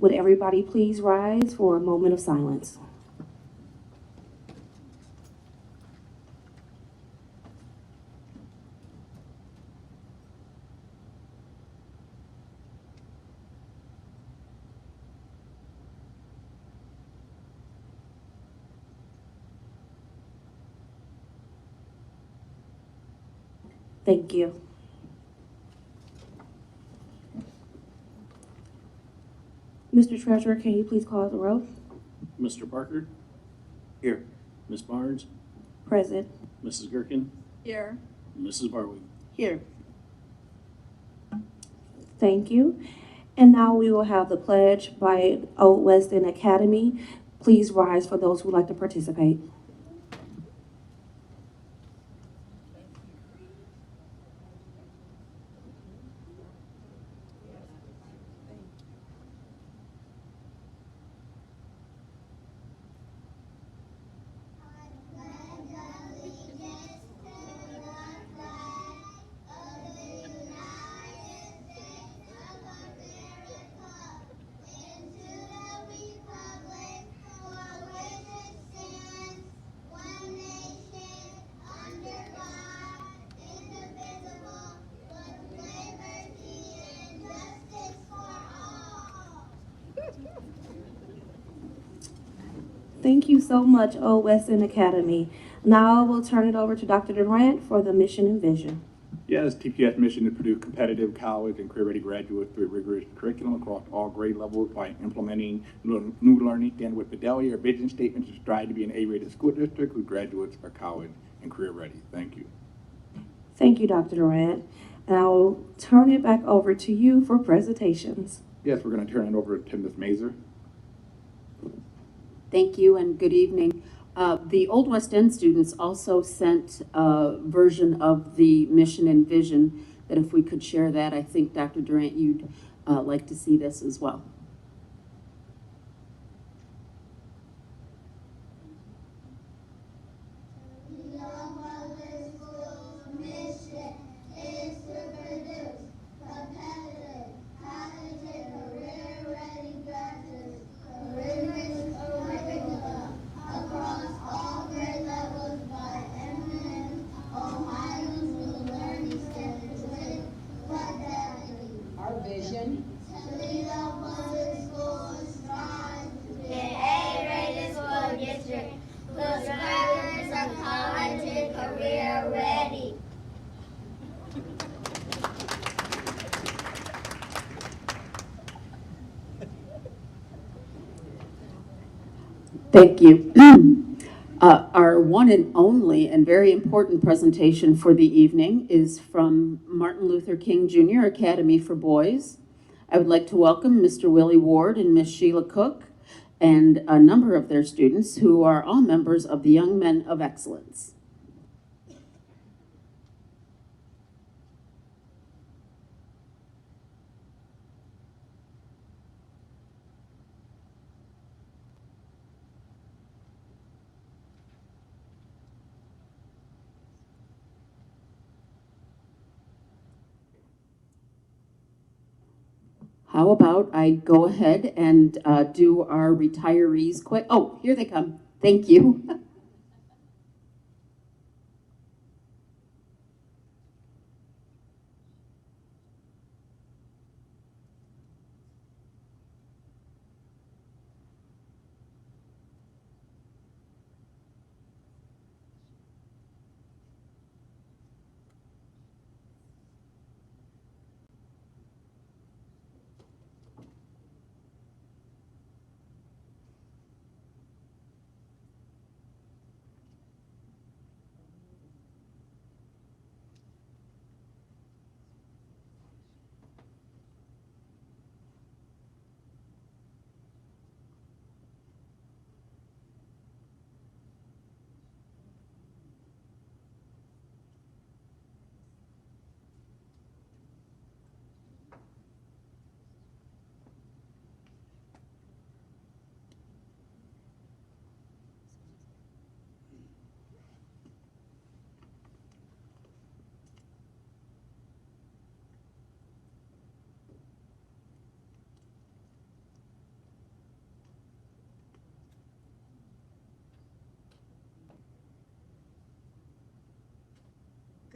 Would everybody please rise for a moment of silence? Thank you. Mr. Treasurer, can you please call the roll? Mr. Parker? Here. Ms. Barnes? Present. Mrs. Gherkin? Here. Mrs. Barwick? Here. Thank you. And now we will have the pledge by Old West End Academy. Please rise for those who would like to participate. Thank you so much, Old West End Academy. Now we'll turn it over to Dr. Durant for the mission and vision. Yes, TPS mission to produce competitive college and career-ready graduates through a rigorous curriculum across all grade levels by implementing new learning standard with fidelity. Our vision statement to strive to be an A-rated school district whose graduates are college and career-ready. Thank you. Thank you, Dr. Durant. And I'll turn it back over to you for presentations. Yes, we're going to turn it over to Ms. Mazer. Thank you and good evening. The Old West End students also sent a version of the mission and vision that if we could share that, I think Dr. Durant, you'd like to see this as well. Vision. Toledo Public Schools strive to be an A-rated school district whose graduates are college and career ready. Thank you. Our one and only and very important presentation for the evening is from Martin Luther King Jr. Academy for Boys. I would like to welcome Mr. Willie Ward and Miss Sheila Cook and a number of their students who are all members of the Young Men of Excellence. How about I go ahead and do our retirees quick? Oh, here they come. Thank you.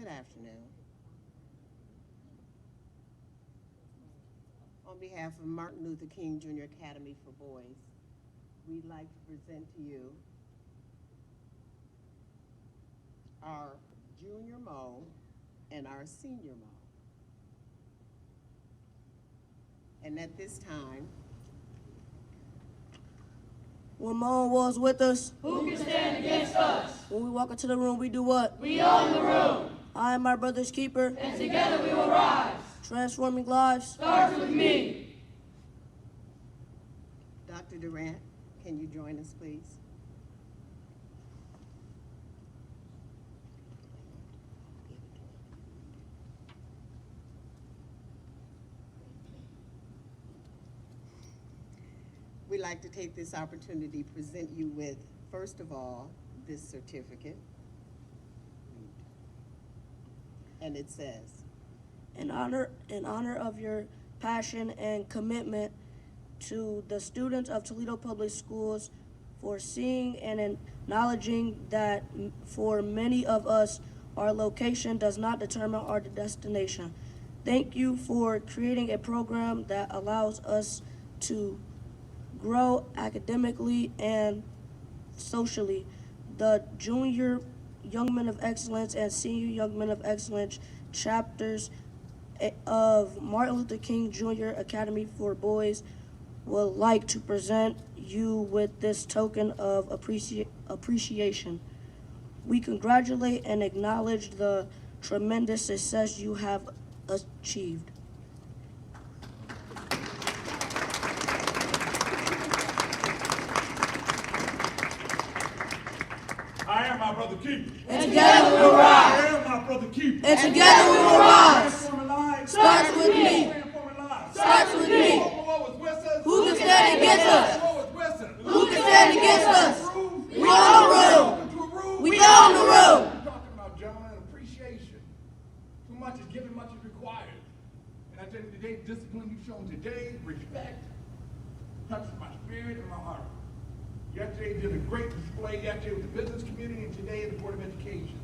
Good afternoon. On behalf of Martin Luther King Jr. Academy for Boys, we'd like to present to you our junior MOU and our senior MOU. And at this time, when Mom was with us, Who can stand against us? when we walk into the room, we do what? We own the room, I am my brother's keeper, and together we will rise. transforming lives. Starts with me. Dr. Durant, can you join us, please? We'd like to take this opportunity to present you with, first of all, this certificate. And it says, In honor of your passion and commitment to the students of Toledo Public Schools, for seeing and acknowledging that for many of us, our location does not determine our destination. Thank you for creating a program that allows us to grow academically and socially. The Junior Young Men of Excellence and Senior Young Men of Excellence chapters of Martin Luther King Jr. Academy for Boys would like to present you with this token of appreciation. We congratulate and acknowledge the tremendous success you have achieved. I am my brother keeper. And together we will rise. I am my brother keeper. And together we will rise. Transforming lives. Starts with me. Transforming lives. Starts with me. Who can stand against us? Who can stand against us? We own the room. We own the room. We're talking about, gentlemen, appreciation. Too much is given, much is required. And at the end of the day, the discipline you've shown today, respect, touches my spirit and my heart. Yesterday did a great display, yesterday with the business community, and today the Board of Education.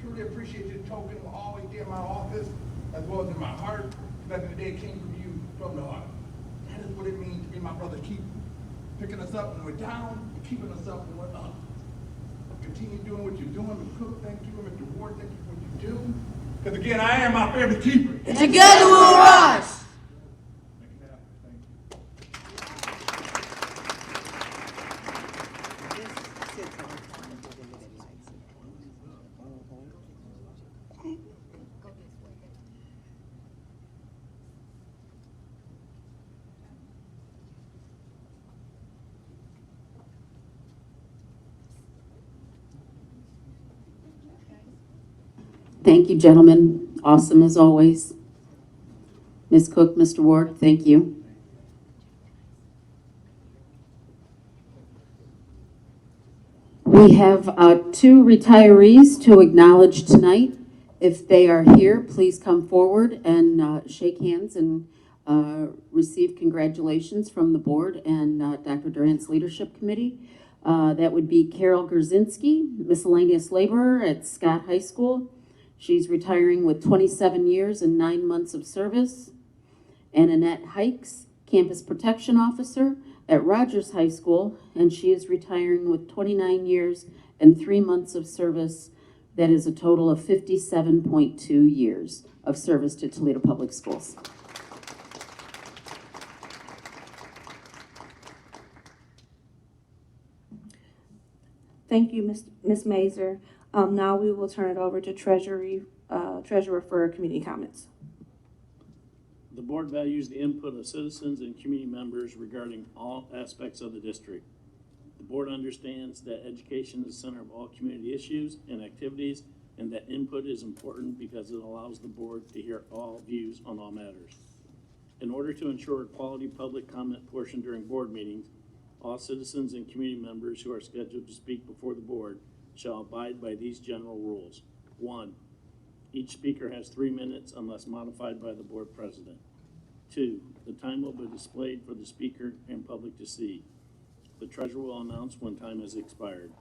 Truly appreciate this token always there in my office, as well as in my heart, because at the end of the day it came from you, from the heart. That is what it means to be my brother keeper. Picking us up when we're down, and keeping us up when we're up. Continue doing what you're doing. Mr. Cook, thank you. Mr. Ward, thank you for what you do. Because again, I am my favorite keeper. And together we will rise. this sits on top of the limited license. Thank you, gentlemen. Awesome as always. Ms. Cook, Mr. Ward, thank you. We have two retirees to acknowledge tonight. If they are here, please come forward and shake hands and receive congratulations from the board and Dr. Durant's leadership committee. That would be Carol Gerzinski, miscellaneous laborer at Scott High School. She's retiring with 27 years and 9 months of service. And Annette Hikes, campus protection officer at Rogers High School, and she is retiring with 29 years and 3 months of service. That is a total of 57.2 years of service to Toledo Public Schools. Thank you, Ms. Mazur. Now we will turn it over to Treasurer for community comments. The board values the input of citizens and community members regarding all aspects of the district. The board understands that education is the center of all community issues and activities, and that input is important because it allows the board to hear all views on all matters. In order to ensure a quality public comment portion during board meetings, all citizens and community members who are scheduled to speak before the board shall abide by these general rules. 1, each speaker has 3 minutes unless modified by the board president. 2, the time will be displayed for the speaker and public to see. The treasurer will announce when time has expired.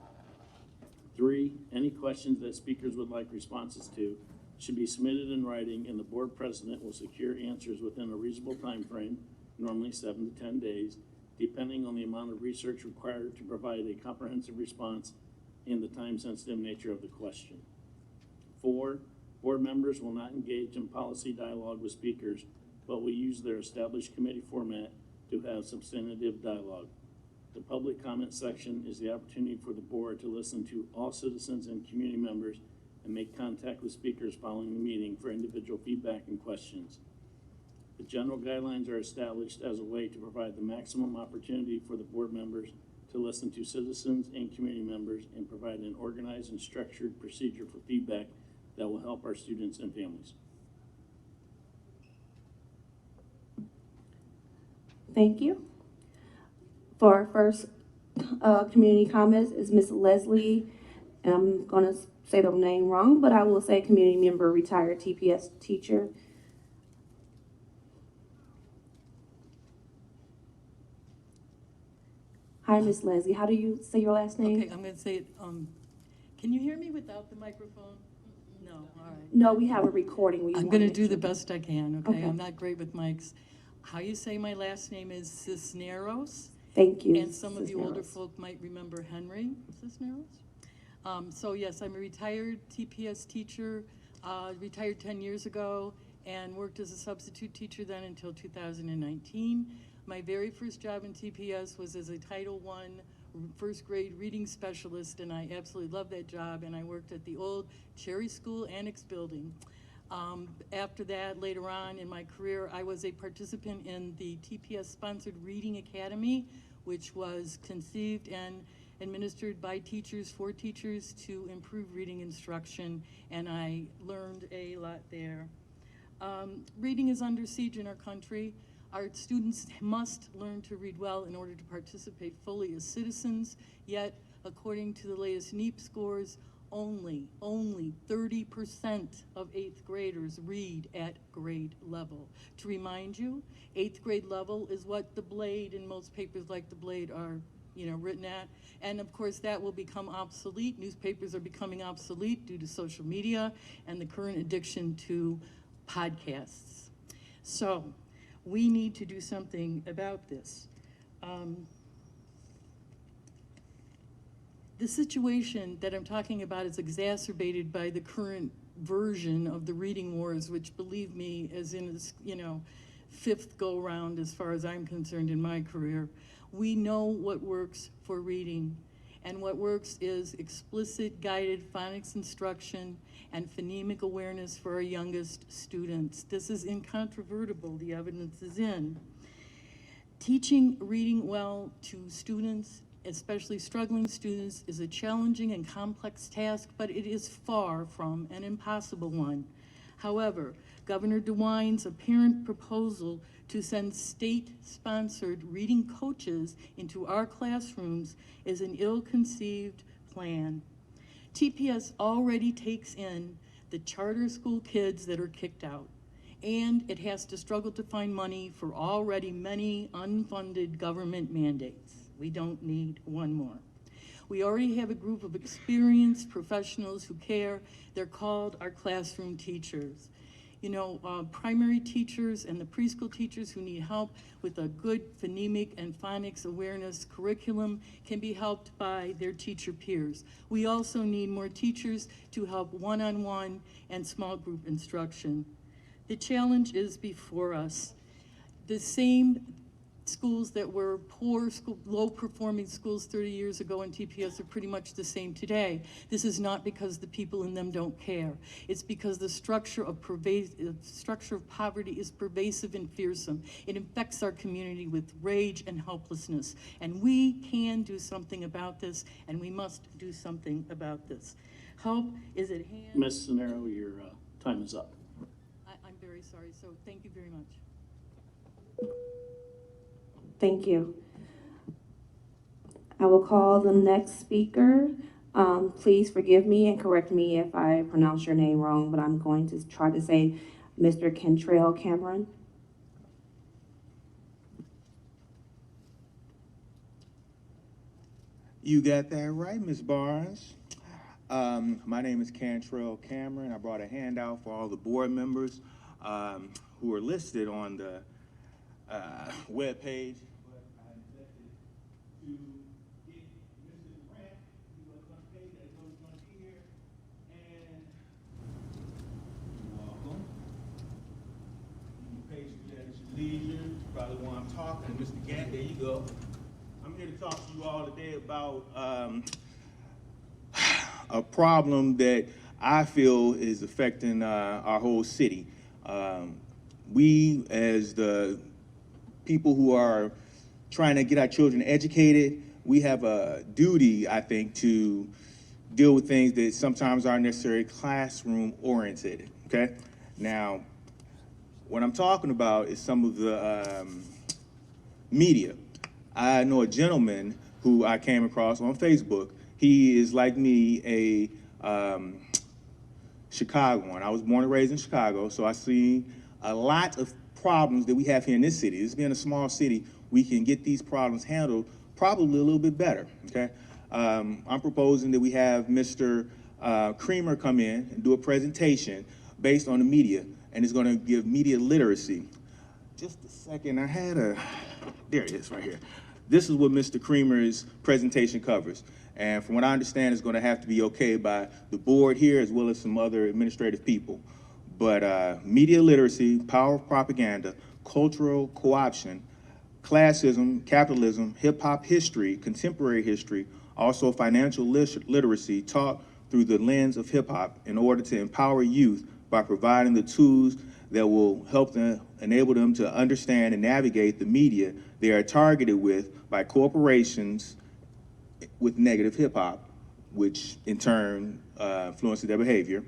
3, any questions that speakers would like responses to should be submitted in writing, and the board president will secure answers within a reasonable time frame, normally 7 to 10 days, depending on the amount of research required to provide a comprehensive response and the time-sensitive nature of the question. 4, board members will not engage in policy dialogue with speakers, but will use their established committee format to have substantive dialogue. The public comment section is the opportunity for the board to listen to all citizens and community members and make contact with speakers following the meeting for individual feedback and questions. The general guidelines are established as a way to provide the maximum opportunity for the board members to listen to citizens and community members and provide an organized and structured procedure for feedback that will help our students and families. Thank you. For our first community comments is Ms. Leslie, and I'm going to say the name wrong, but I will say community member, retired TPS teacher. Hi, Ms. Leslie. How do you say your last name? Okay, I'm going to say it. Can you hear me without the microphone? No, all right. No, we have a recording. I'm going to do the best I can, okay? Okay. I'm not great with mics. How you say my last name is Cisneros. Thank you. And some of you older Cisneros. folk might remember Henry Cisneros. So yes, I'm a retired TPS teacher, retired 10 years ago, and worked as a substitute teacher then until 2019. My very first job in TPS was as a Title I first grade reading specialist, and I absolutely loved that job, and I worked at the old Cherry School Annex building. After that, later on in my career, I was a participant in the TPS-sponsored Reading Academy, which was conceived and administered by teachers for teachers to improve reading instruction, and I learned a lot there. Reading is under siege in our country. Our students must learn to read well in order to participate fully as citizens, yet according to the latest NEEP scores, only 30% of 8th graders read at grade level. To remind you, 8th grade level is what The Blade and most papers like The Blade are written at. And of course that will become obsolete. Newspapers are becoming obsolete due to social media and the current addiction to podcasts. So we need to do something about this. The situation that I'm talking about is exacerbated by the current version of the reading wars, which, believe me, is in its, fifth go-round as far as I'm concerned in my career. We know what works for reading, and what works is explicit guided phonics instruction and phonemic awareness for our youngest students. This is incontrovertible, the evidence is in. Teaching reading well to students, especially struggling students, is a challenging and complex task, but it is far from an impossible one. However, Governor DeWine's apparent proposal to send state-sponsored reading coaches into our classrooms is an ill-conceived plan. TPS already takes in the charter school kids that are kicked out, and it has to struggle to find money for already many unfunded government mandates. We don't need one more. We already have a group of experienced professionals who care. They're called our classroom teachers. Primary teachers and the preschool teachers who need help with a good phonemic and phonics awareness curriculum can be helped by their teacher peers. We also need more teachers to help one-on-one and small group instruction. The challenge is before us. The same schools that were poor, low-performing schools 30 years ago in TPS are pretty much the same today. This is not because the people in them don't care. It's because the structure of poverty is pervasive and fearsome. It infects our community with rage and helplessness. And we can do something about this, and we must do something about this. Help is at hand. Ms. Cisneros, your time is up. I'm very sorry, so thank you very much. Thank you. I will call the next speaker. Please forgive me and correct me if I pronounce your name wrong, but I'm going to try to say Mr. Kentrell Cameron. You got that right, Ms. Barnes. My name is Cantrell Cameron. I brought a handout for all the board members who are listed on the webpage. But I neglected to get Mr. Grant, who was on the page, that he was going to be here, and welcome. Page at your leisure, probably while I'm talking. Mr. Gant, there you go. I'm here to talk to you all today about a problem that I feel is affecting our whole city. We, as the people who are trying to get our children educated, we have a duty, I think, to deal with things that sometimes aren't necessarily classroom oriented, okay? Now, what I'm talking about is some of the media. I know a gentleman who I came across on Facebook. He is like me, a Chicagoan. I was born and raised in Chicago, so I see a lot of problems that we have here in this city. This being a small city, we can get these problems handled probably a little bit better, okay? I'm proposing that we have Mr. Creamer come in and do a presentation based on the media, and it's gonna give media literacy. Just a second, I had there it is right here. This is what Mr. Creamer's presentation covers. And from what I understand, it's gonna have to be okay by the board here as well as some other administrative people. But media literacy, power of propaganda, cultural co-option, classism, capitalism, hip hop history, contemporary history, also financial literacy taught through the lens of hip hop in order to empower youth by providing the tools that will help them, enable them to understand and navigate the media they are targeted with by corporations with negative hip hop, which in turn influences their behavior.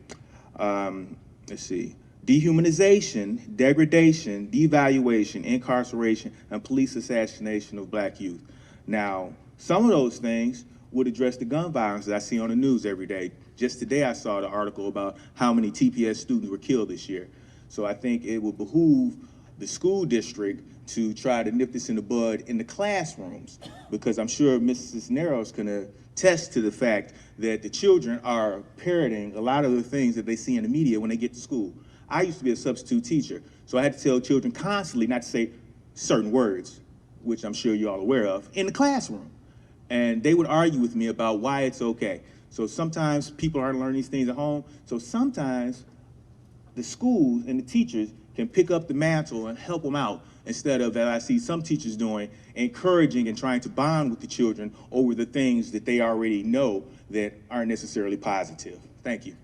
Let's see, dehumanization, degradation, devaluation, incarceration, and police assassination of Black youth. Now, some of those things would address the gun violence that I see on the news every day. Just today I saw the article about how many TPS students were killed this year. So I think it would behoove the school district to try to nip this in the bud in the classrooms, because I'm sure Mrs. Cisneros can attest to the fact that the children are parroting a lot of the things that they see in the media when they get to school. I used to be a substitute teacher, so I had to tell children constantly not to say certain words, which I'm sure you're all aware of, in the classroom. And they would argue with me about why it's okay. So sometimes people aren't learning these things at home, so sometimes the schools and the teachers can pick up the mantle and help them out, instead of, as I see some teachers doing, encouraging and trying to bond with the children over the things that they already know that aren't necessarily positive. Thank you.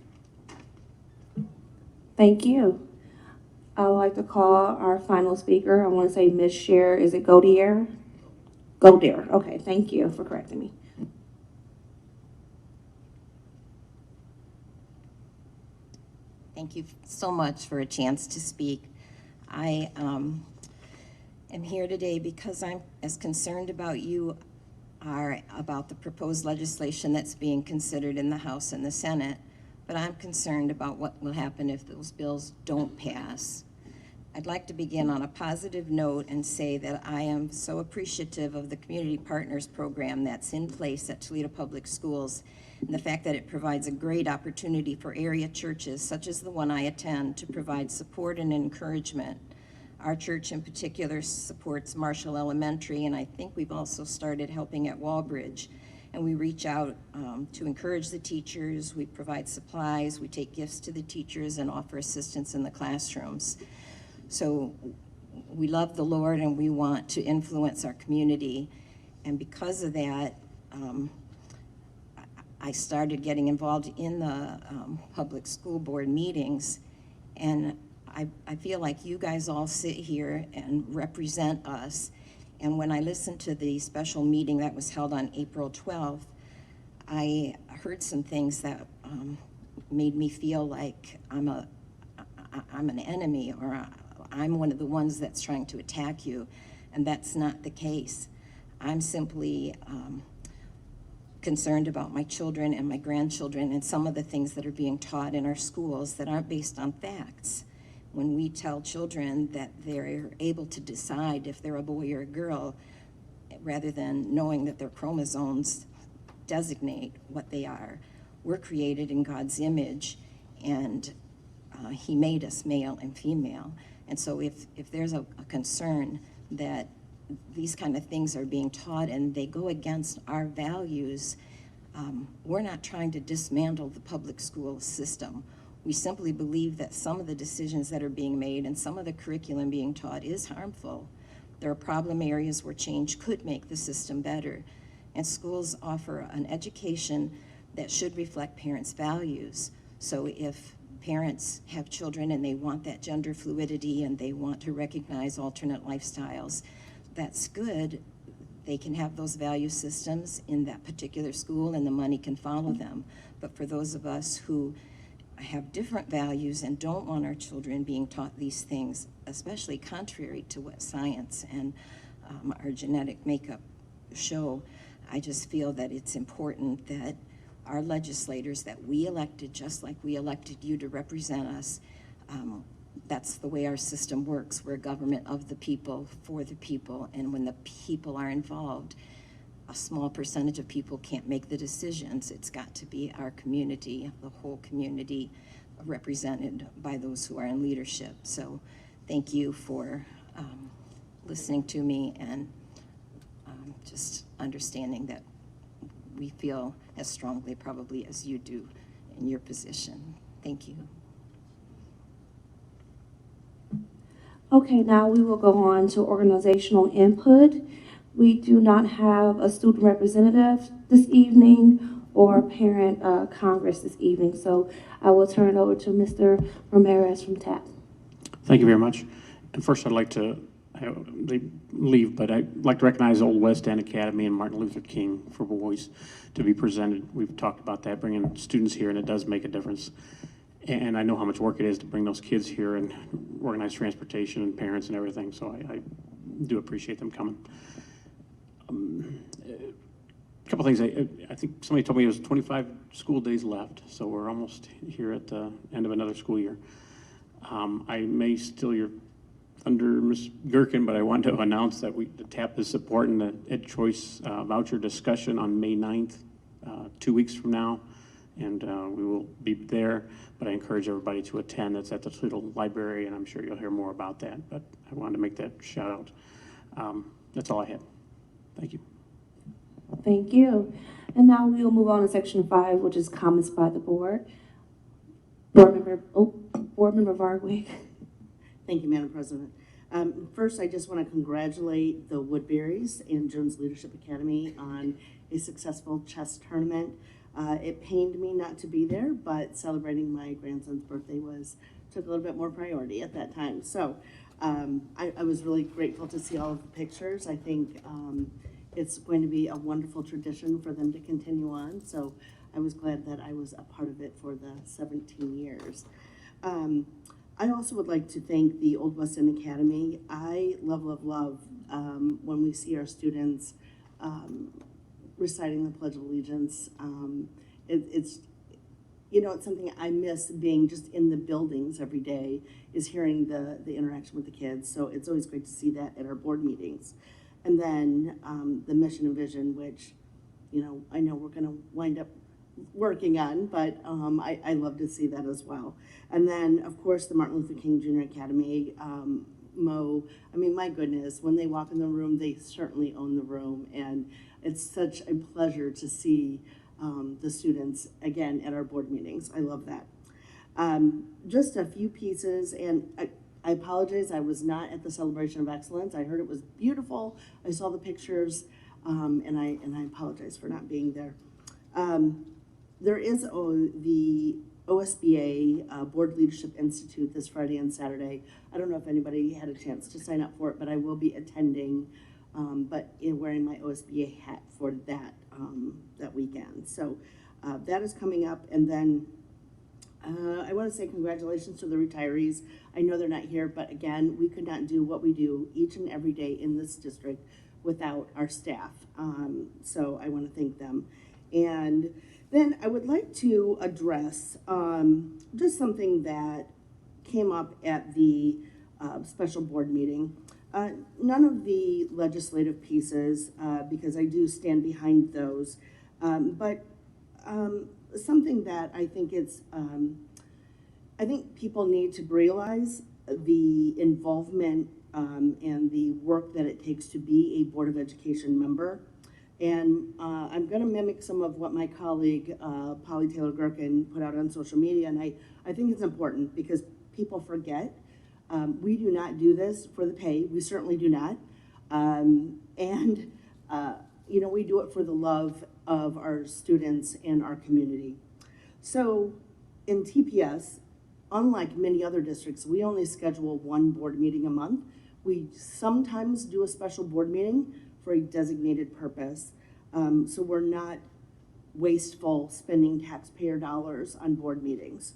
Thank you. I would like to call our final speaker. I want to say Ms. Cher, is it Godier? Godier, okay, thank you for correcting me. Thank you so much for a chance to speak. I am here today because I'm as concerned about you are about the proposed legislation that's being considered in the House and the Senate, but I'm concerned about what will happen if those bills don't pass. I'd like to begin on a positive note and say that I am so appreciative of the Community Partners program that's in place at Toledo Public Schools, and the fact that it provides a great opportunity for area churches, such as the one I attend, to provide support and encouragement. Our church in particular supports Marshall Elementary, and I think we've also started helping at Walbridge. And we reach out to encourage the teachers, we provide supplies, we take gifts to the teachers and offer assistance in the classrooms. So we love the Lord and we want to influence our community. And because of that, I started getting involved in the public school board meetings, and I feel like you guys all sit here and represent us. And when I listened to the special meeting that was held on April 12th, I heard some things that made me feel like I'm an enemy, or I'm one of the ones that's trying to attack you, and that's not the case. I'm simply concerned about my children and my grandchildren and some of the things that are being taught in our schools that aren't based on facts. When we tell children that they're able to decide if they're a boy or a girl, rather than knowing that their chromosomes designate what they are, we're created in God's image, and He made us male and female. And so if there's a concern that these kind of things are being taught and they go against our values, we're not trying to dismantle the public school system. We simply believe that some of the decisions that are being made and some of the curriculum being taught is harmful. There are problem areas where change could make the system better. And schools offer an education that should reflect parents' values. So if parents have children and they want that gender fluidity and they want to recognize alternate lifestyles, that's good. They can have those value systems in that particular school and the money can follow them. But for those of us who have different values and don't want our children being taught these things, especially contrary to what science and our genetic makeup show, I just feel that it's important that our legislators that we elected, just like we elected you to represent us, that's the way our system works. We're a government of the people, for the people, and when the people are involved, a small percentage of people can't make the decisions. It's got to be our community, the whole community, represented by those who are in leadership. So thank you for listening to me and just understanding that we feel as strongly probably as you do in your position. Thank you. Okay, now we will go on to organizational input. We do not have a student representative this evening or parent congress this evening, so I will turn it over to Mr. Ramirez from TAAP. Thank you very much. And first I'd like to, they leave, but I'd like to recognize Old West End Academy and Martin Luther King for Boys to be presented. We've talked about that, bringing students here, and it does make a difference. And I know how much work it is to bring those kids here and organize transportation and parents and everything, so I do appreciate them coming. A couple things, I think somebody told me it was 25 school days left, so we're almost here at the end of another school year. I may steal your thunder, Ms. Gherkin, but I want to announce that the TAAP is supporting the Ed Choice voucher discussion on May 9th, 2 weeks from now, and we will be there, but I encourage everybody to attend. That's at the Toledo Library, and I'm sure you'll hear more about that, but I wanted to make that shout out. That's all I had. Thank you. Thank you. And now we will move on to section 5, which is comments by the board. Board Member Vargwig. Thank you, Madam President. First, I just want to congratulate the Woodburys and Jones Leadership Academy on a successful chess tournament. It pained me not to be there, but celebrating my grandson's birthday took a little bit more priority at that time. So I was really grateful to see all of the pictures. I think it's going to be a wonderful tradition for them to continue on. So I was glad that I was a part of it for the 17 years. I also would like to thank the Old West End Academy. I love when we see our students reciting the Pledge of Allegiance. It's something I miss being just in the buildings every day, is hearing the interaction with the kids. So it's always great to see that at our board meetings. And then the mission and vision, which, I know we're gonna wind up working on, but I love to see that as well. And then, of course, the Martin Luther King Jr. Academy, MOU. I mean, my goodness, when they walk in the room, they certainly own the room. And it's such a pleasure to see the students, again, at our board meetings. I love that. Just a few pieces, and I apologize, I was not at the Celebration of Excellence. I heard it was beautiful. I saw the pictures, and I apologize for not being there. There is the OSBA Board Leadership Institute this Friday and Saturday. I don't know if anybody had a chance to sign up for it, but I will be attending, but wearing my OSBA hat for that weekend. So that is coming up. And then I want to say congratulations to the retirees. I know they're not here, but again, we could not do what we do each and every day in this district without our staff. So I want to thank them. And then I would like to address just something that came up at the special board meeting. None of the legislative pieces, because I do stand behind those, but something that I think I think people need to realize the involvement and the work that it takes to be a Board of Education member. And I'm going to mimic some of what my colleague, Polly Taylor Gherkin, put out on social media. And I think it's important because people forget. We do not do this for the pay. We certainly do not. You know, we do it for the love of our students and our community. So in TPS, unlike many other districts, we only schedule one board meeting a month. We sometimes do a special board meeting for a designated purpose. So we're not wasteful spending taxpayer dollars on board meetings.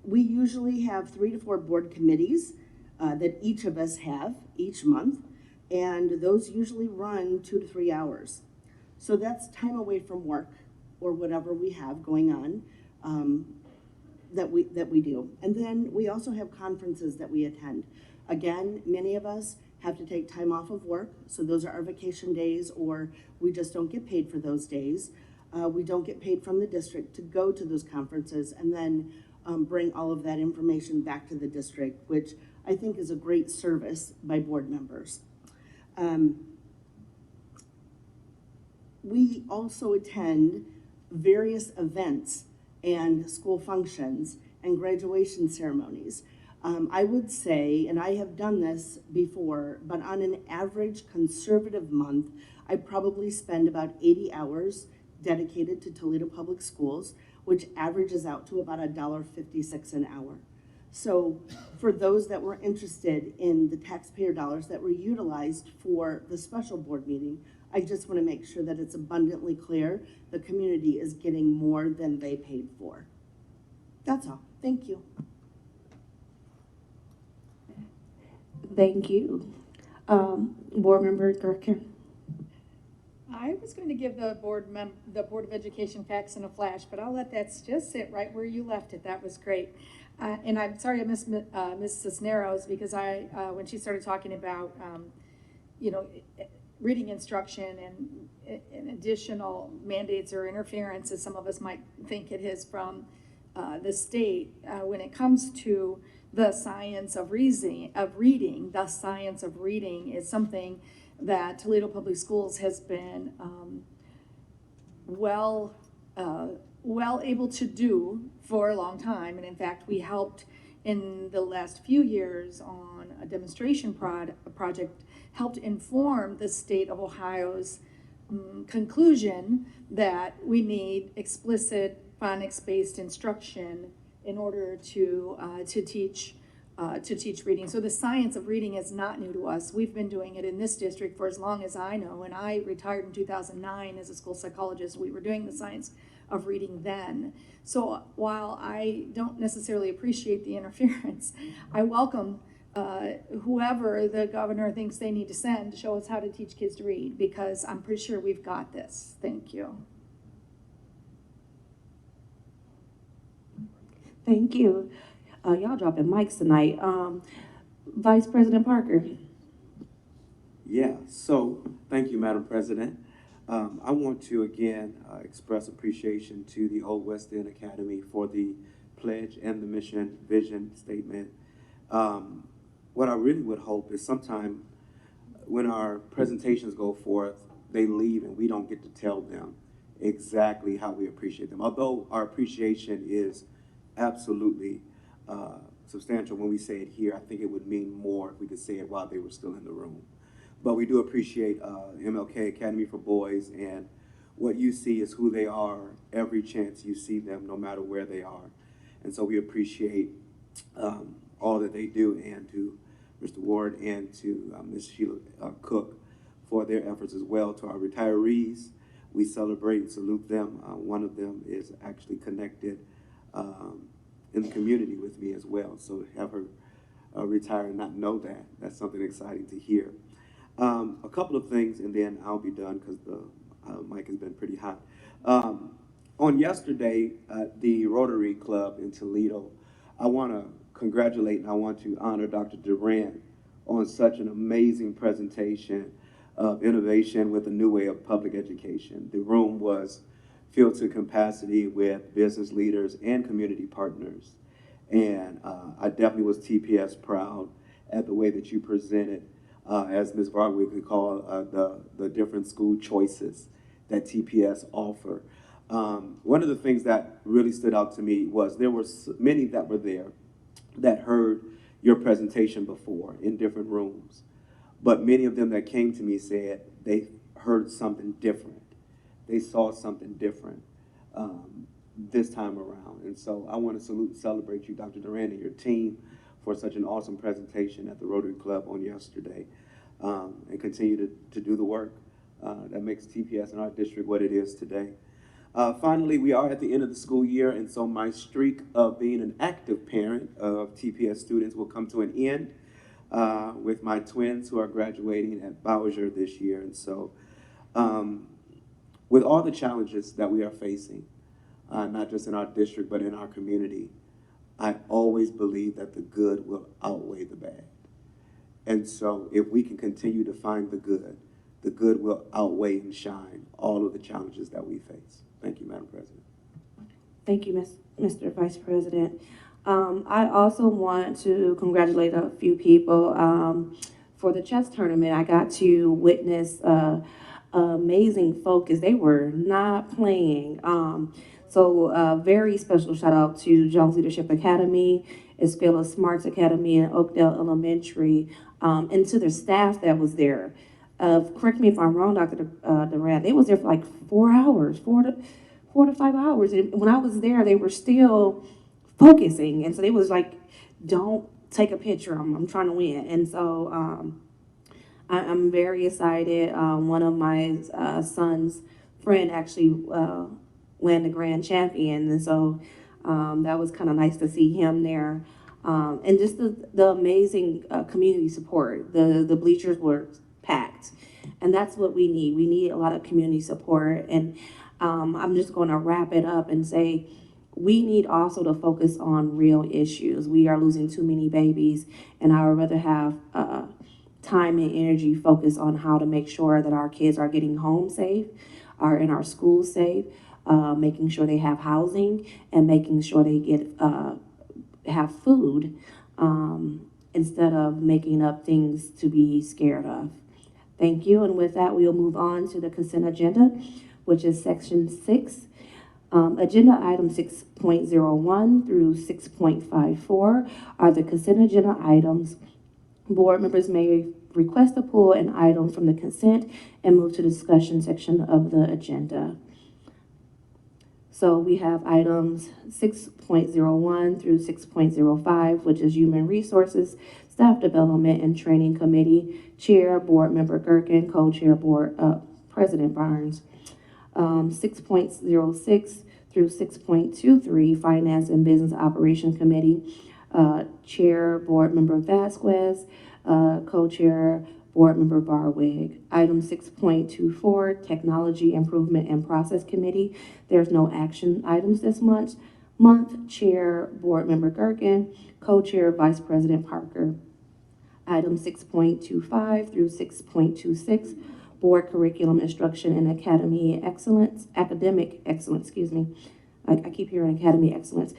We usually have 3 to 4 board committees that each of us have each month, and those usually run 2 to 3 hours. So that's time away from work or whatever we have going on that we do. And then we also have conferences that we attend. Again, many of us have to take time off of work, so those are our vacation days, or we just don't get paid for those days. We don't get paid from the district to go to those conferences and then bring all of that information back to the district, which I think is a great service by board members. We also attend various events and school functions and graduation ceremonies. I would say, and I have done this before, but on an average conservative month, I probably spend about 80 hours dedicated to Toledo Public Schools, which averages out to about $1.56 an hour. So for those that were interested in the taxpayer dollars that were utilized for the special board meeting, I just want to make sure that it's abundantly clear the community is getting more than they paid for. That's all. Thank you. Thank you. Board Member Gherkin. I was going to give the Board of Education facts in a flash, but I'll let that just sit right where you left it. That was great. And I'm sorry I missed Ms. Cisneros, because when she started talking about, you know, reading instruction and additional mandates or interference, as some of us might think it is from the state, when it comes to the science of reading, the science of reading is something that Toledo Public Schools has been well able to do for a long time. And in fact, we helped in the last few years on a demonstration project, helped inform the state of Ohio's conclusion that we need explicit phonics-based instruction in order to teach reading. So the science of reading is not new to us. We've been doing it in this district for as long as I know, and I retired in 2009 as a school psychologist. We were doing the science of reading then. So while I don't necessarily appreciate the interference, I welcome whoever the governor thinks they need to send to show us how to teach kids to read, because I'm pretty sure we've got this. Thank you. Thank you. Y'all dropping mics tonight. Vice President Parker. Yeah, so thank you, Madam President. I want to again express appreciation to the Old West End Academy for the pledge and the mission vision statement. What I really would hope is sometime when our presentations go forth, they leave and we don't get to tell them exactly how we appreciate them. Although our appreciation is absolutely substantial when we say it here, I think it would mean more if we could say it while they were still in the room. But we do appreciate MLK Academy for Boys, and what you see is who they are every chance you see them, no matter where they are. And so we appreciate all that they do, and to Mr. Ward and to Ms. Sheila Cook for their efforts as well. To our retirees, we celebrate and salute them. One of them is actually connected in the community with me as well. So to have her retire and not know that, that's something exciting to hear. A couple of things, and then I'll be done because the mic has been pretty hot. On yesterday at the Rotary Club in Toledo, I want to congratulate and I want to honor Dr. Durant on such an amazing presentation of innovation with a new way of public education. The room was filled to capacity with business leaders and community partners. And I definitely was TPS proud at the way that you presented, as Ms. Varwick could call the different school choices that TPS offer. One of the things that really stood out to me was there were many that were there that heard your presentation before in different rooms. But many of them that came to me said they heard something different. They saw something different this time around. And so I want to salute and celebrate you, Dr. Duran, and your team for such an awesome presentation at the Rotary Club on yesterday, and continue to do the work that makes TPS in our district what it is today. Finally, we are at the end of the school year, and so my streak of being an active parent of TPS students will come to an end with my twins who are graduating at Bowser this year. And so with all the challenges that we are facing, not just in our district, but in our community, I always believe that the good will outweigh the bad. And so if we can continue to find the good will outweigh and shine all of the challenges that we face. Thank you, Madam President. Thank you, Mr. Vice President. I also want to congratulate a few people for the chess tournament. I got to witness amazing focus. They were not playing. So a very special shout out to Jones Leadership Academy, Escala Smarts Academy, and Oakdale Elementary, and to their staff that was there. Correct me if I'm wrong, Dr. Durant, they was there for like 4 hours, 4 to 5 hours. And when I was there, they were still focusing. And so they was like, don't take a picture, I'm trying to win. And so I'm very excited. One of my son's friend actually won the grand champion. And so that was kind of nice to see him there. And just the amazing community support. The bleachers were packed. And that's what we need. We need a lot of community support. And I'm just going to wrap it up and say, we need also to focus on real issues. We are losing too many babies, and I would rather have time and energy focused on how to make sure that our kids are getting home safe, are in our schools safe, making sure they have housing, and making sure they have food, instead of making up things to be scared of. Thank you, and with that, we'll move on to the consent agenda, which is section 6. Agenda item 6.01 through 6.54 are the consent agenda items. Board members may request to pull an item from the consent and move to the discussion section of the agenda. So we have items 6.01 through 6.05, which is Human Resources, Staff Development and Training Committee, Chair, Board Member Gerken, Co-Chair, President Barnes. 6.06 through 6.23, Finance and Business Operation Committee, Chair, Board Member Vasquez, Co-Chair, Board Member Barwig. Item 6.24, Technology Improvement and Process Committee. There's no action items this month. Chair, Board Member Gerken, Co-Chair, Vice President Parker. Item 6.25 through 6.26, Board Curriculum Instruction and Academic Excellence, I keep hearing Academy Excellence.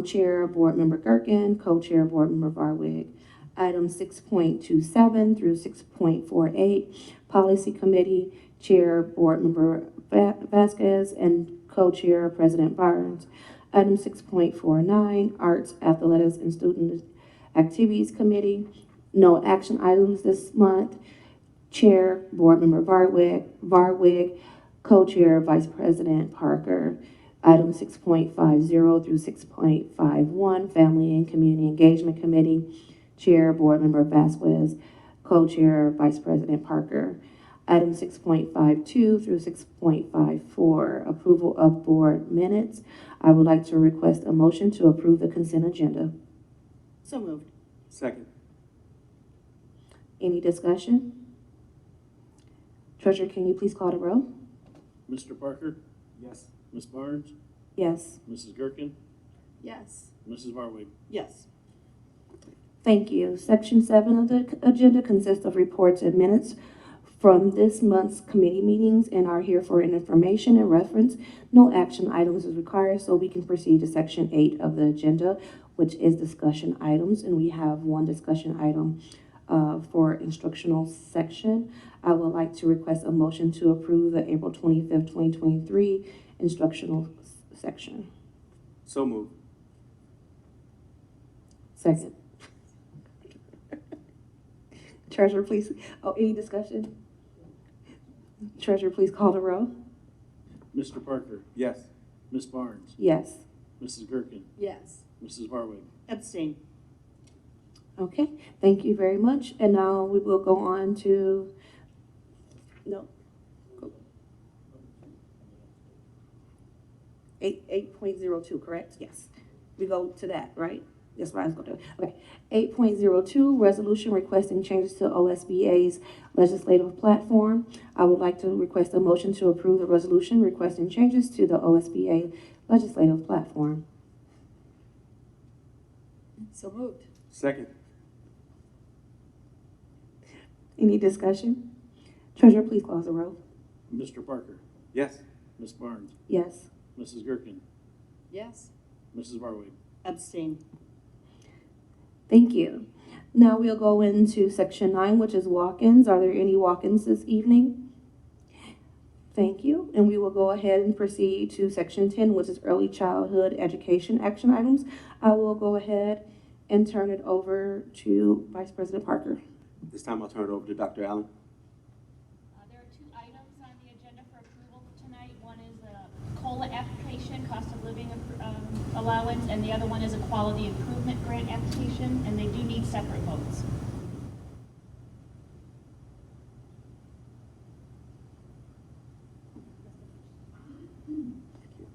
Chair, Board Member Gerken, Co-Chair, Board Member Varwig. Item 6.27 through 6.48, Policy Committee, Chair, Board Member Vasquez, and Co-Chair, President Barnes. Item 6.49, Arts, Athletics, and Student Activities Committee. No action items this month. Chair, Board Member Varwig, Co-Chair, Vice President Parker. Item 6.50 through 6.51, Family and Community Engagement Committee. Chair, Board Member Vasquez, Co-Chair, Vice President Parker. Item 6.52 through 6.54, Approval of Board Minutes. I would like to request a motion to approve the consent agenda. So moved. Second. Any discussion? Treasurer, can you please call the roll? Mr. Parker? Yes. Ms. Barnes? Yes. Mrs. Gerken? Yes. Mrs. Varwig? Yes. Thank you. Section 7 of the agenda consists of reports and minutes from this month's committee meetings and are here for information and reference. No action items is required, so we can proceed to section 8 of the agenda, which is discussion items, and we have one discussion item for instructional section. I would like to request a motion to approve the April 25th, 2023 instructional section. So moved. Second. Treasurer, please. Oh, any discussion? Treasurer, please call the roll. Mr. Parker, Yes. Ms. Barnes, Yes. Mrs. Gerken, Yes. Mrs. Barwig. Abstain. Okay, thank you very much. And now we will go on to, no. 8.02, correct? Yes. We go to that, right? That's what I was going to do. Okay. 8.02, resolution requesting changes to OSBA's legislative platform. I would like to request a motion to approve the resolution requesting changes to the OSBA legislative platform. So moved. Second. Any discussion? Treasurer, please close the roll. Mr. Parker, Yes. Ms. Barnes, Yes. Mrs. Gerken, Yes. Mrs. Barwig. Abstain. Thank you. Now we'll go into section 9, which is walk-ins. Are there any walk-ins this evening? Thank you. And we will go ahead and proceed to section 10, which is early childhood education action items. I will go ahead and turn it over to Vice President Parker. This time I'll turn it over to Dr. Allen. There are two items on the agenda for approval tonight. One is a COLA application, cost of living allowance, and the other one is a quality improvement grant application, and they do need separate votes.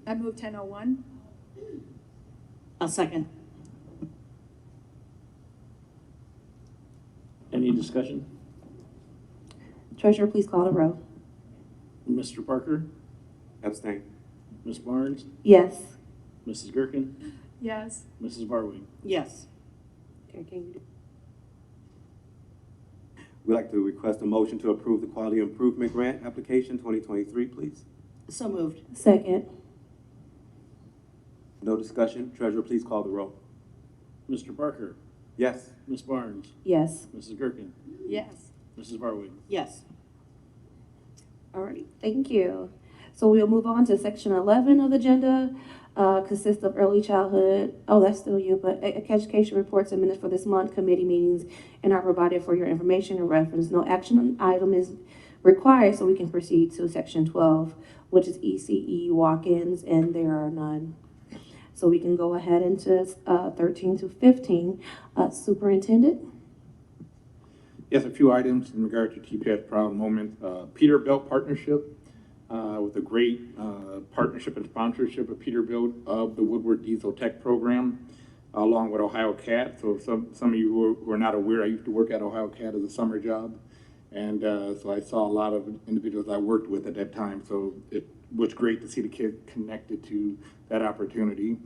I move 1001. A second. Any discussion? Treasurer, please call the roll. Mr. Parker, Abstain. Ms. Barnes, Yes. Mrs. Gerken, Yes. Mrs. Barwig. Yes. Okay, can you do? We'd like to request a motion to approve the Quality Improvement Grant Application 2023, please. So moved. Second. No discussion. Treasurer, please call the roll. Mr. Parker, Yes. Ms. Barnes, Yes. Mrs. Gerken, Yes. Mrs. Barwig. Yes. All right, thank you. So we'll move on to section 11 of the agenda, consists of early childhood, oh, that's still you, but education reports and minutes for this month, committee meetings, and are provided for your information and reference. No action item is required, so we can proceed to section 12, which is ECE walk-ins, and there are none. So we can go ahead into 13 to 15. Superintendent? Yes, a few items in regard to TPS Proud Moment. Peterbilt partnership with a great partnership and sponsorship of Peterbilt of the Woodward Diesel Tech Program, along with Ohio CAT. So some of you who are not aware, I used to work at Ohio CAT as a summer job. And so I saw a lot of individuals I worked with at that time. So it was great to see the kids connected to that opportunity.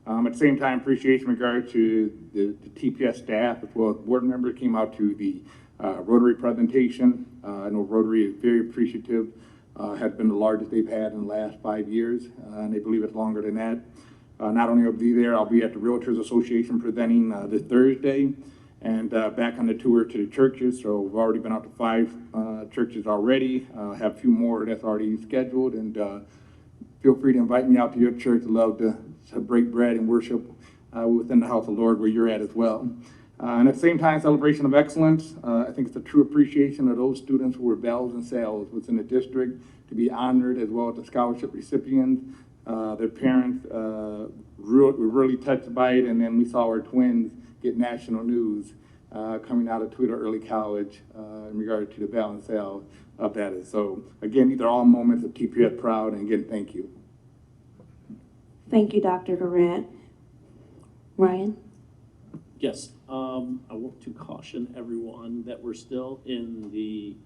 At the same time, appreciation in regard to the TPS staff as well as board members came out to the Rotary presentation. I know Rotary is very appreciative, has been the largest they've had in the last 5 years, and they believe it's longer than that. Not only will I be there, I'll be at the Realtors Association presenting this Thursday, and back on the tour to the churches. So we've already been out to 5 churches already, have a few more that's already scheduled, and feel free to invite me out to your church. I'd love to break bread and worship within the house of the Lord where you're at as well. And at the same time, celebration of excellence. I think it's a true appreciation of those students who were bells and sails within the district to be honored, as well as the scholarship recipients. Their parents were really touched by it, and then we saw our twins get national news coming out of Toledo Early College in regard to the bell and sail of that. So again, these are all moments of TPS Proud, and again, thank you. Thank you, Dr. Durant. Ryan? Yes, I want to caution everyone that we're still in the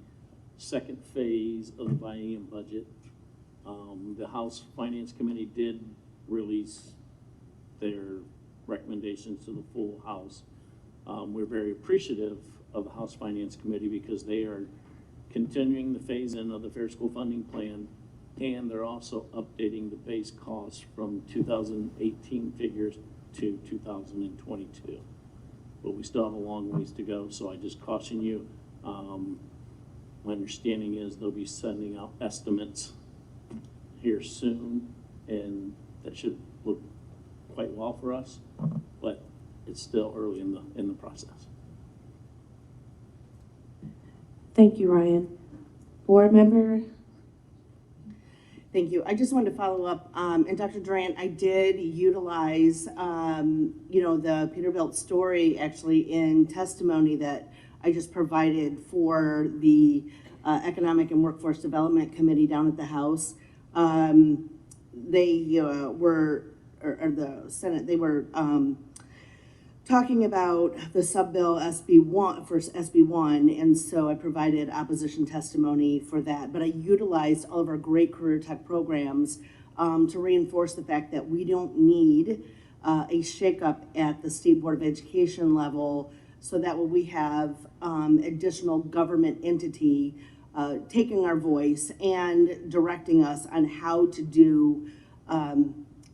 second phase of the biennium budget. The House Finance Committee did release their recommendations to the full House. We're very appreciative of the House Finance Committee because they are continuing the phase-in of the Fair School Funding Plan, and they're also updating the base costs from 2018 figures to 2022. But we still have a long ways to go, so I just caution you. My understanding is they'll be sending out estimates here soon, and that should look quite well for us, but it's still early in the process. Thank you, Ryan. Board member? Thank you. I just wanted to follow up, and Dr. Durant, I did utilize, you know, the Peterbilt story actually in testimony that I just provided for the Economic and Workforce Development Committee down at the House. They were, or the Senate, they were talking about the sub-bill SB1, for SB1, and so I provided opposition testimony for that. But I utilized all of our great career tech programs to reinforce the fact that we don't need a shakeup at the State Board of Education level, so that when we have additional government entity taking our voice and directing us on how to do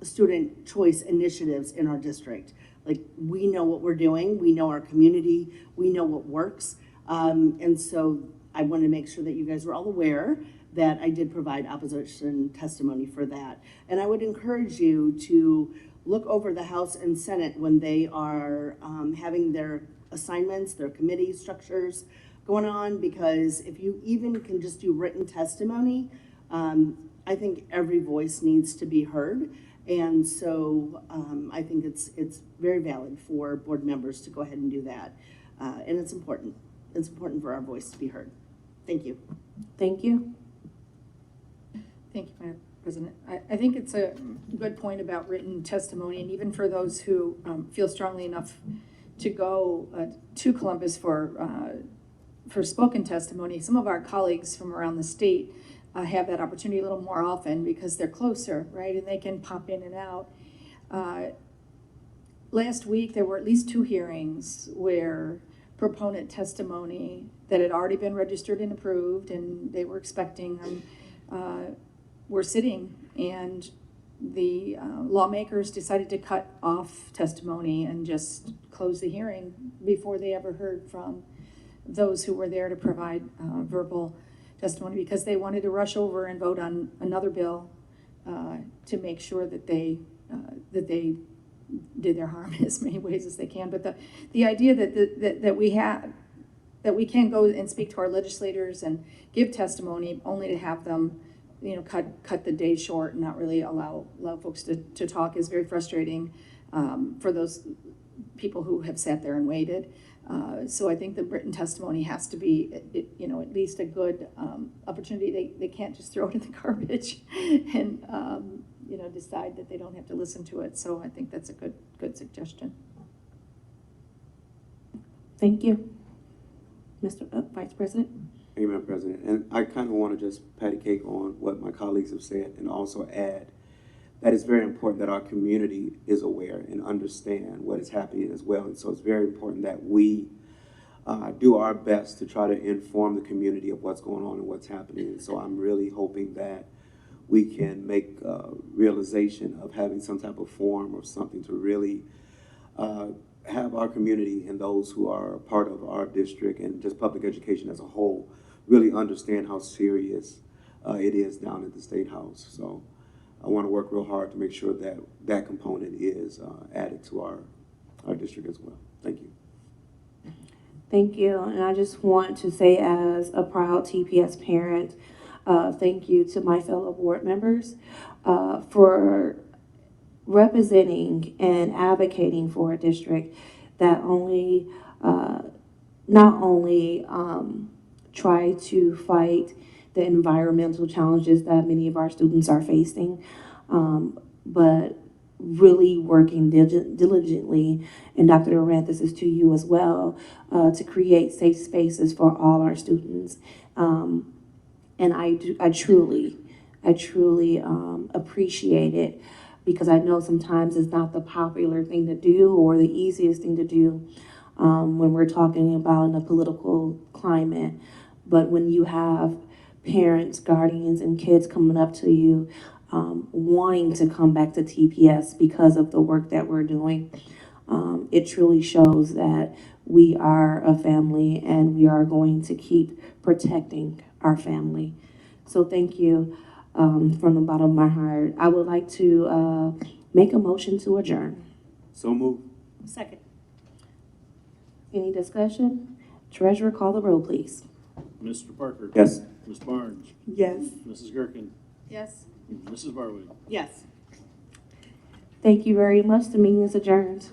student choice initiatives in our district. Like, we know what we're doing, we know our community, we know what works. And so I wanted to make sure that you guys were all aware that I did provide opposition testimony for that. And I would encourage you to look over the House and Senate when they are having their assignments, their committee structures going on, because if you even can just do written testimony, I think every voice needs to be heard. And so I think it's very valid for board members to go ahead and do that. And it's important. It's important for our voice to be heard. Thank you. Thank you. Thank you, Madam President. I think it's a good point about written testimony, and even for those who feel strongly enough to go to Columbus for spoken testimony. Some of our colleagues from around the state have that opportunity a little more often because they're closer, right? And they can pop in and out. Last week, there were at least 2 hearings where proponent testimony that had already been registered and approved, and they were expecting them, were sitting, and the lawmakers decided to cut off testimony and just close the hearing before they ever heard from those who were there to provide verbal testimony, because they wanted to rush over and vote on another bill to make sure that they did their harm in as many ways as they can. But the idea that we have, that we can go and speak to our legislators and give testimony only to have them, you know, cut the day short and not really allow folks to talk is very frustrating for those people who have sat there and waited. So I think the written testimony has to be, you know, at least a good opportunity. They can't just throw it in the garbage and, you know, decide that they don't have to listen to it. So I think that's a good suggestion. Thank you. Mr. Vice President. Thank you, Madam President. And I kind of want to just patty cake on what my colleagues have said and also add that it's very important that our community is aware and understand what is happening as well. And so it's very important that we do our best to try to inform the community of what's going on and what's happening. And so I'm really hoping that we can make realization of having some type of forum or something to really have our community and those who are part of our district and just public education as a whole really understand how serious it is down at the State House. So I want to work real hard to make sure that that component is added to our district as well. Thank you. Thank you. And I just want to say, as a proud TPS parent, thank you to my fellow board members for representing and advocating for a district that not only try to fight the environmental challenges that many of our students are facing, but really working diligently, and Dr. Durant, this is to you as well, to create safe spaces for all our students. And I truly appreciate it, because I know sometimes it's not the popular thing to do or the easiest thing to do when we're talking about in a political climate. But when you have parents, guardians, and kids coming up to you wanting to come back to TPS because of the work that we're doing, it truly shows that we are a family and we are going to keep protecting our family. So thank you from the bottom of my heart. I would like to make a motion to adjourn. So move. Second. Any discussion? Treasurer, call the roll, please. Mr. Parker? Yes. Ms. Barnes? Yes. Mrs. Gerken? Yes. Mrs. Barwood? Yes. Thank you very much. The meeting is adjourned.